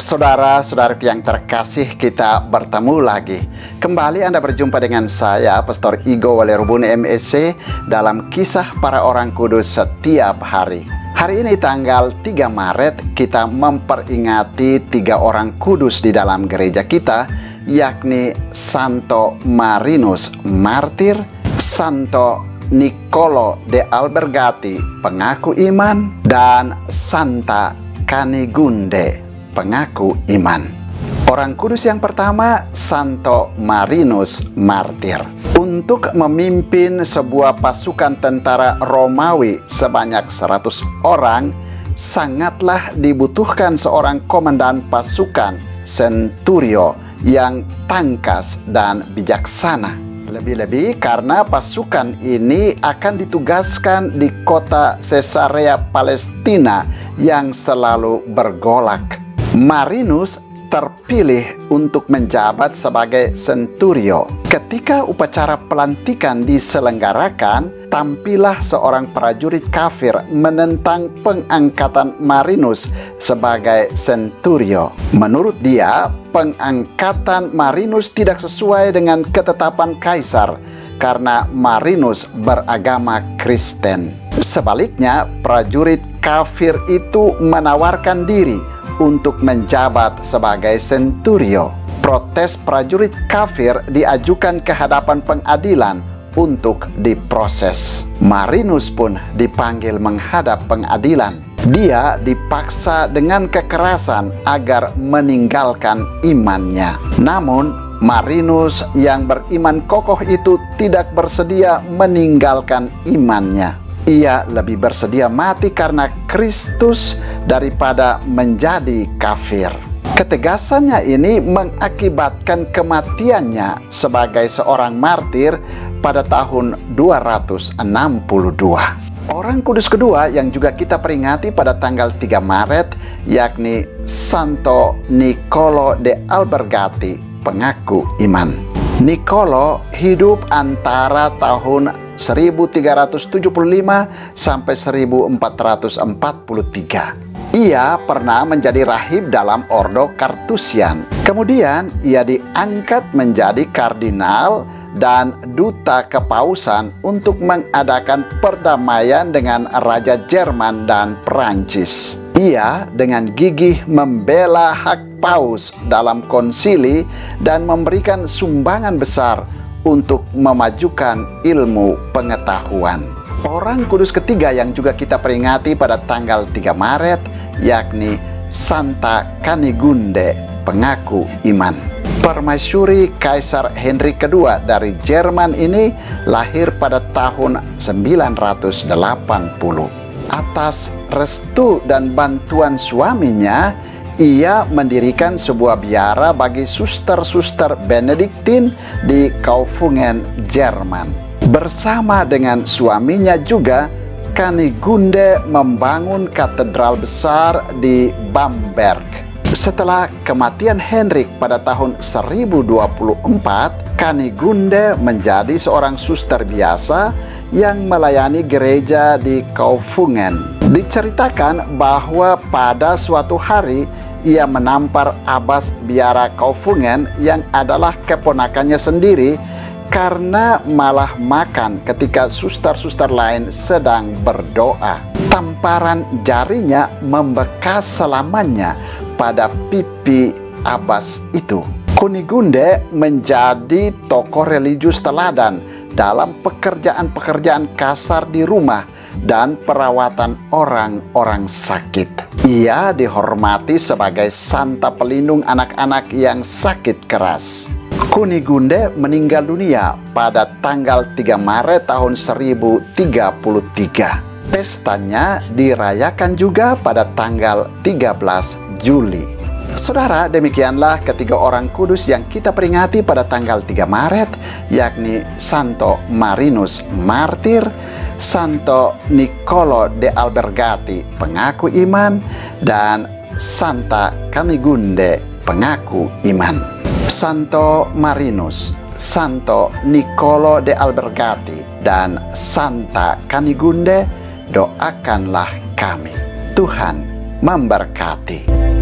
Saudara-saudaraku yang terkasih, kita bertemu lagi. Kembali Anda berjumpa dengan saya, Pastor Igo Walerubuni MSC, dalam Kisah Para Orang Kudus setiap hari. Hari ini tanggal 3 Maret, kita memperingati 3 orang kudus di dalam gereja kita, yakni Santo Marinus Martir, Santo Niccolo de Albergati, pengaku iman, dan Santa Canigunde, pengaku iman. Orang kudus yang pertama, Santo Marinus Martir. Untuk memimpin sebuah pasukan tentara Romawi sebanyak 100 orang, sangatlah dibutuhkan seorang komandan pasukan centurio yang tangkas dan bijaksana. Lebih-lebih karena pasukan ini akan ditugaskan di kota Caesarea Palestina yang selalu bergolak. Marinus terpilih untuk menjabat sebagai centurio. Ketika upacara pelantikan diselenggarakan, tampillah seorang prajurit kafir menentang pengangkatan Marinus sebagai centurio. Menurut dia, pengangkatan Marinus tidak sesuai dengan ketetapan kaisar karena Marinus beragama Kristen. Sebaliknya, prajurit kafir itu menawarkan diri untuk menjabat sebagai centurio. Protes prajurit kafir diajukan ke hadapan pengadilan untuk diproses. Marinus pun dipanggil menghadap pengadilan. Dia dipaksa dengan kekerasan agar meninggalkan imannya. Namun, Marinus yang beriman kokoh itu tidak bersedia meninggalkan imannya. Ia lebih bersedia mati karena Kristus daripada menjadi kafir. Ketegasannya ini mengakibatkan kematiannya sebagai seorang martir pada tahun 262. Orang kudus kedua yang juga kita peringati pada tanggal 3 Maret, yakni Santo Niccolo de Albergati, pengaku iman. Niccolo hidup antara tahun 1375 sampai 1443. Ia pernah menjadi rahib dalam Ordo Carthusian. Kemudian ia diangkat menjadi kardinal dan duta kepausan untuk mengadakan perdamaian dengan Raja Jerman dan Perancis. Ia dengan gigih membela hak paus dalam konsili dan memberikan sumbangan besar untuk memajukan ilmu pengetahuan. Orang kudus ketiga yang juga kita peringati pada tanggal 3 Maret, yakni Santa Canigunde, pengaku iman. Permaisuri Kaisar Henry II dari Jerman ini lahir pada tahun 980. Atas restu dan bantuan suaminya, ia mendirikan sebuah biara bagi suster-suster Benediktin di Kaufungen, Jerman. Bersama dengan suaminya juga, Canigunde membangun katedral besar di Bamberg. Setelah kematian Henrik pada tahun 1024, Canigunde menjadi seorang suster biasa yang melayani gereja di Kaufungen. Diceritakan bahwa pada suatu hari ia menampar abbas biara Kaufungen yang adalah keponakannya sendiri karena malah makan ketika suster-suster lain sedang berdoa. Tamparan jarinya membekas selamanya pada pipi abbas itu. Canigunde menjadi tokoh religius teladan dalam pekerjaan-pekerjaan kasar di rumah dan perawatan orang-orang sakit. Ia dihormati sebagai santa pelindung anak-anak yang sakit keras. Canigunde meninggal dunia pada tanggal 3 Maret tahun 1033. Pestanya dirayakan juga pada tanggal 13 Juli. Saudara, demikianlah ketiga orang kudus yang kita peringati pada tanggal 3 Maret, yakni Santo Marinus Martir, Santo Niccolo de Albergati, pengaku iman, dan Santa Canigunde, pengaku iman. Santo Marinus, Santo Niccolo de Albergati, dan Santa Canigunde, doakanlah kami. Tuhan memberkati.